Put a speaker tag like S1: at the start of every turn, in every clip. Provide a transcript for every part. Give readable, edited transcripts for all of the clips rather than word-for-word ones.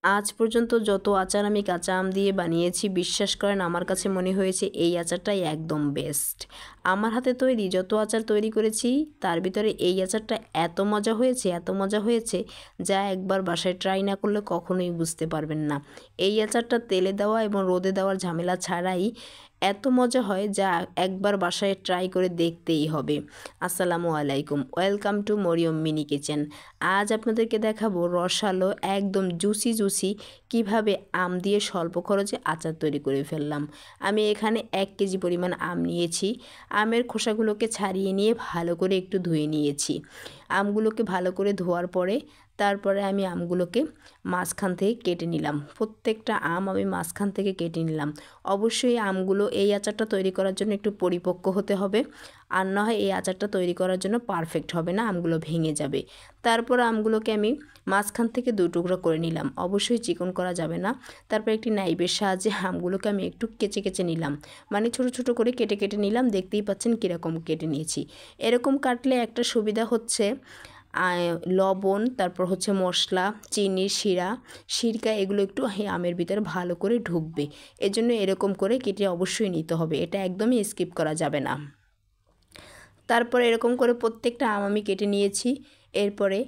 S1: আজ পর্যন্ত যত আচার আমি কাঁচা আম দিয়ে বানিয়েছি, বিশ্বাস করেন আমার কাছে মনে হয়েছে এই আচারটাই একদম বেস্ট। আমার হাতে তৈরি যত আচার তৈরি করেছি তার ভিতরে এই আচারটা এত মজা হয়েছে, এত মজা হয়েছে, যা একবার বাসায় ট্রাই না করলে কখনোই বুঝতে পারবেন না। এই আচারটা তেলে দেওয়া এবং রোদে দেওয়ার ঝামেলা ছাড়াই এত মজা হয়, যা একবার বাসায় ট্রাই করে দেখতেই হবে। আসসালামু আলাইকুম, welcome to Maryam mini kitchen. আজ আপনাদেরকে দেখাবো রসালো একদম জুসি জুসি কিভাবে আম দিয়ে স্বল্প খরচে আচার তৈরি করে ফেললাম। আমি এখানে 1 কেজি পরিমাণ আম নিয়েছি। আমের খোসাগুলোকে ছাড়িয়ে নিয়ে ভালো করে একটু ধুয়ে নিয়েছি। আমগুলোকে ভালো করে ধোয়ার পরে তারপরে আমি আমগুলোকে মাঝখান থেকে কেটে নিলাম। প্রত্যেকটা আম আমি মাঝখান থেকে কেটে নিলাম। অবশ্যই আমগুলো এই আচারটা তৈরি করার জন্য একটু পরিপক্ক হতে হবে, আর না হয় এই আচারটা তৈরি করার জন্য পারফেক্ট হবে না, আমগুলো ভেঙে যাবে। তারপর আমগুলোকে আমি মাঝখান থেকে 2 টুকরো করে নিলাম। অবশ্যই চিকন করা যাবে না। তারপর একটি নাইফের সাহায্যে আমগুলোকে আমি একটু কেচে কেচে নিলাম, মানে ছোট ছোট করে কেটে কেটে নিলাম। দেখতেই পাচ্ছেন কীরকম কেটে নিয়েছি। এরকম কাটলে একটা সুবিধা হচ্ছে, লবণ, তারপর হচ্ছে মশলা, চিনি, সিরকা এগুলো একটু আমের ভিতরে ভালো করে ঢুকবে। এজন্য এরকম করে কেটে অবশ্যই নিতে হবে, এটা একদমই স্কিপ করা যাবে না। তারপর এরকম করে প্রত্যেকটা আম আমি কেটে নিয়েছি। এরপরে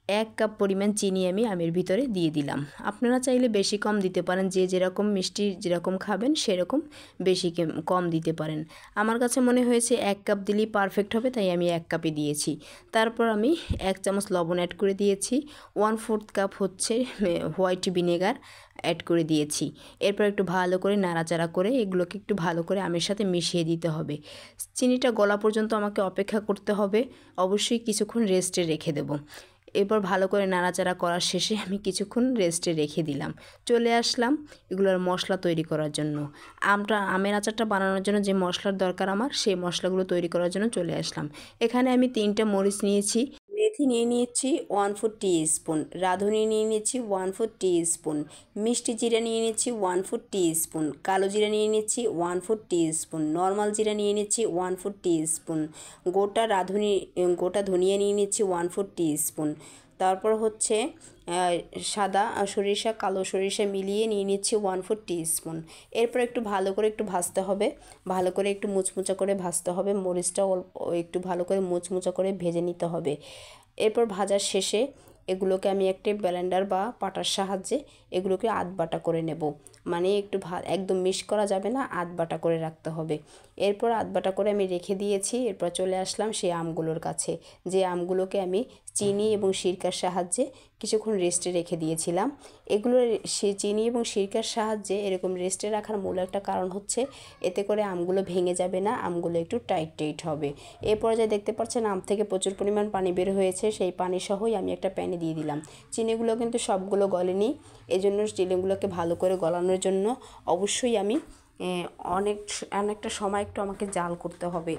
S1: 1 কাপ পরিমাণ চিনি আমি আমের ভিতরে দিয়ে দিলাম। আপনারা চাইলে বেশি কম দিতে পারেন, যে যেরকম মিষ্টি যেরকম খাবেন সেরকম বেশি কম দিতে পারেন। আমার কাছে মনে হয়েছে 1 কাপ দিলেই পারফেক্ট হবে, তাই আমি 1 কাপই দিয়েছি। তারপর আমি 1 চামচ লবণ অ্যাড করে দিয়েছি। 1/4 কাপ হচ্ছে হোয়াইট ভিনেগার অ্যাড করে দিয়েছি। এরপর একটু ভালো করে নাড়াচাড়া করে এগুলোকে একটু ভালো করে আমের সাথে মিশিয়ে দিতে হবে। চিনিটা গলা পর্যন্ত আমাকে অপেক্ষা করতে হবে। অবশ্যই কিছুক্ষণ রেস্টে রেখে দেব। এরপর ভালো করে নাড়াচাড়া করার শেষে আমি কিছুক্ষণ রেস্টে রেখে দিলাম। চলে আসলাম এগুলোর মশলা তৈরি করার জন্য। আমের আচারটা বানানোর জন্য যে মশলার দরকার আমার, সেই মশলাগুলো তৈরি করার জন্য চলে আসলাম। এখানে আমি 3টা মরিচ নিয়েছি, মেথি নিয়ে নিয়েছি 1/4 টিস্পুন, রাঁধুনি নিয়ে নিয়েছি 1/4 টিস্পুন, মিষ্টি জিরা নিয়ে নিচ্ছি 1/4 টিস্পুন, কালো জিরা নিয়ে নিচ্ছি 1/4 টিস্পুন, নর্মাল জিরা নিয়ে নিচ্ছি 1/4 টিস্পুন, গোটা ধনিয়া নিয়ে নিচ্ছি 1/4 টিস্পুন। তারপর হচ্ছে সাদা সরিষা, কালো সরিষা মিলিয়ে নিয়ে নিচ্ছি 1/4 টিস্পুন। এরপর একটু ভালো করে একটু ভাজতে হবে, ভালো করে একটু মুচমুচা করে ভাজতে হবে। মরিচটা একটু ভালো করে মুচমুচা করে ভেজে নিতে হবে। এরপর ভাজার শেষে এগুলোকে আমি একটা ব্লেন্ডার বা পাটার সাহায্যে এগুলোকে আধবাটা করে নেব। মানে একটু একদম মিক্স করা যাবে না, আধবাটা করে রাখতে হবে। এরপর আধবাটা করে আমি রেখে দিয়েছি। এরপর চলে আসলাম সেই আমগুলোর কাছে, যে আমগুলোকে আমি চিনি এবং সিরকার সাহায্যে কিছুক্ষণ রেস্টে রেখে দিয়েছিলাম। এগুলো চিনি এবং সিরকার সাহায্যে এরকম রেস্টে রাখার মূল একটা কারণ হচ্ছে, এতে করে আমগুলো ভেঙে যাবে না, আমগুলো একটু টাইট টাইট হবে। এ পর্যায়ে দেখতে পাচ্ছেন আম থেকে প্রচুর পরিমাণ পানি বের হয়েছে। সেই পানি সহই আমি একটা প্যানে দিয়ে দিলাম। চিনিগুলো কিন্তু সবগুলো গলেনি, এজন্য চিনিগুলোকে ভালো করে গলানোর জন্য অবশ্যই আমি অনেকটা সময় একটু আমাকে জাল করতে হবে।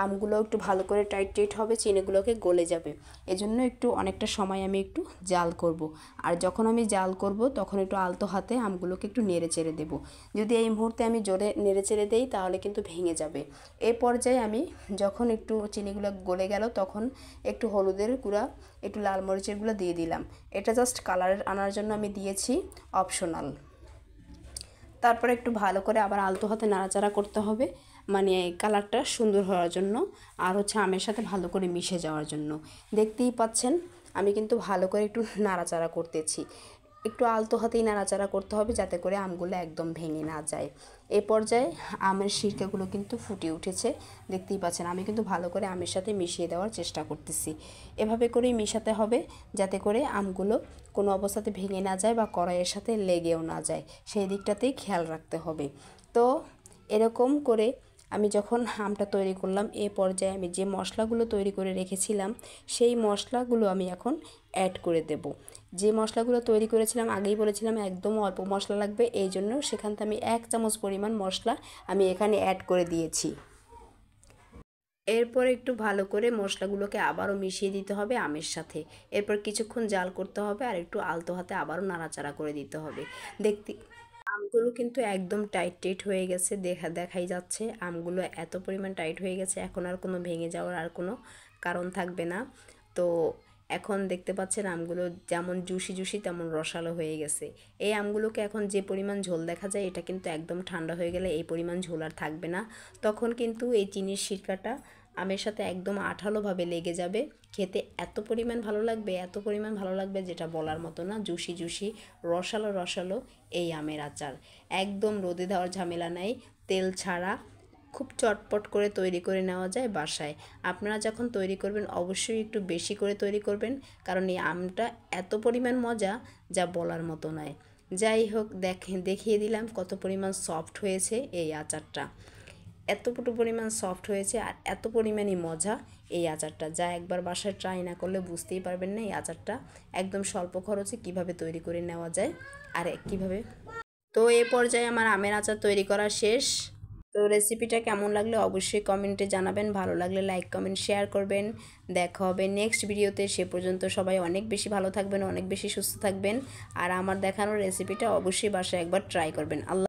S1: আমগুলো একটু ভালো করে টাইট টাইট হবে, চিনিগুলোকে গলে যাবে। এজন্য একটু অনেকটা সময় আমি একটু জাল করব। আর যখন আমি জাল করব তখন একটু আলতো হাতে আমগুলোকে একটু নেড়ে চেড়ে দেবো। যদি এই মুহূর্তে আমি জোরে নেড়ে চেড়ে দেই তাহলে কিন্তু ভেঙে যাবে। এই পর্যায়ে আমি যখন একটু চিনিগুলো গলে গেল তখন একটু হলুদের গুঁড়া, একটু লাল মরিচের গুঁড়া দিয়ে দিলাম। এটা জাস্ট কালার আনার জন্য আমি দিয়েছি, অপশনাল। তারপরে একটু ভালো করে আবার আলতো হাতে নাড়াচাড়া করতে হবে, মানে কালারটা সুন্দর হওয়ার জন্য, আর হচ্ছে আমের সাথে ভালো করে মিশে যাওয়ার জন্য। দেখতেই পাচ্ছেন আমি কিন্তু ভালো করে একটু নাড়াচাড়া করতেছি। একটু আলতো হাতেই নাড়াচাড়া করতে হবে যাতে করে আমগুলো একদম ভেঙে না যায়। এই পর্যায়ে আমের সিরকাগুলো কিন্তু ফুটে উঠেছে, দেখতেই পাচ্ছেন। আমি কিন্তু ভালো করে আমের সাথে মিশিয়ে দেওয়ার চেষ্টা করতেছি। এভাবে করেই মেশাতে হবে যাতে করে আমগুলো কোনো অবস্থাতে ভেঙে না যায় বা কড়াইয়ের সাথে লেগেও না যায়, সেই দিকটাতেই খেয়াল রাখতে হবে। তো এরকম করে আমি যখন আমটা তৈরি করলাম, এ পর্যায়ে আমি যে মশলাগুলো তৈরি করে রেখেছিলাম সেই মশলাগুলো আমি এখন অ্যাড করে দেব। যে মশলাগুলো তৈরি করেছিলাম আগেই বলেছিলাম একদম অল্প মশলা লাগবে, এই জন্য সেখান থেকে আমি 1 চামচ পরিমাণ মশলা আমি এখানে অ্যাড করে দিয়েছি। এরপর একটু ভালো করে মশলাগুলোকে আবারও মিশিয়ে দিতে হবে আমের সাথে। এরপর কিছুক্ষণ জাল করতে হবে আর একটু আলতো হাতে আবারও নাড়াচাড়া করে দিতে হবে। দেখতে আমগুলো কিন্তু একদম টাইট টাইট হয়ে গেছে, দেখাই যাচ্ছে আমগুলো এত পরিমাণ টাইট হয়ে গেছে, এখন আর কোনো ভেঙে যাওয়ার আর কোনো কারণ থাকবে না। তো এখন দেখতে পাচ্ছেন আমগুলো যেমন জুসি জুসি তেমন রসালো হয়ে গেছে। এই আমগুলোকে এখন যে পরিমাণ ঝোল দেখা যায় এটা কিন্তু একদম ঠান্ডা হয়ে গেলে এই পরিমাণ ঝোল আর থাকবে না। তখন কিন্তু এই চিনির সিরকাটা আমের সাথে একদম আঠালোভাবে লেগে যাবে। খেতে এত পরিমাণ ভালো লাগবে, এত পরিমাণ ভালো লাগবে যেটা বলার মতো না। জুসি জুসি রসালো রসালো এই আমের আচার, একদম রোদে দেওয়ার ঝামেলা নাই, তেল ছাড়া খুব চটপট করে তৈরি করে নেওয়া যায় বাসায়। আপনারা যখন তৈরি করবেন অবশ্যই একটু বেশি করে তৈরি করবেন, কারণ এই আমটা এত পরিমাণ মজা যা বলার মতো নয়। যাই হোক, দেখিয়ে দিলাম কত পরিমাণ সফট হয়েছে এই আচারটা। এতটুকু পরিমাণ সফট হয়েছে আর এত পরিমাণই মজা এই আচারটা, যা একবার বাসায় ট্রাই না করলে বুঝতেই পারবেন না এই আচারটা একদম স্বল্প খরচে কিভাবে তৈরি করে নেওয়া যায় আর কিভাবে। তো এই পর্যায়ে আমার আমের আচার তৈরি করা শেষ। তো রেসিপিটা কেমন লাগলে অবশ্যই কমেন্টে জানাবেন, ভালো লাগলে লাইক কমেন্ট শেয়ার করবেন। দেখা হবে নেক্সট ভিডিওতে, সে পর্যন্ত সবাই অনেক বেশি ভালো থাকবেন, অনেক বেশি সুস্থ থাকবেন। আর আমার দেখানো রেসিপিটা অবশ্যই বাসায় একবার ট্রাই করবেন। আল্লাহ।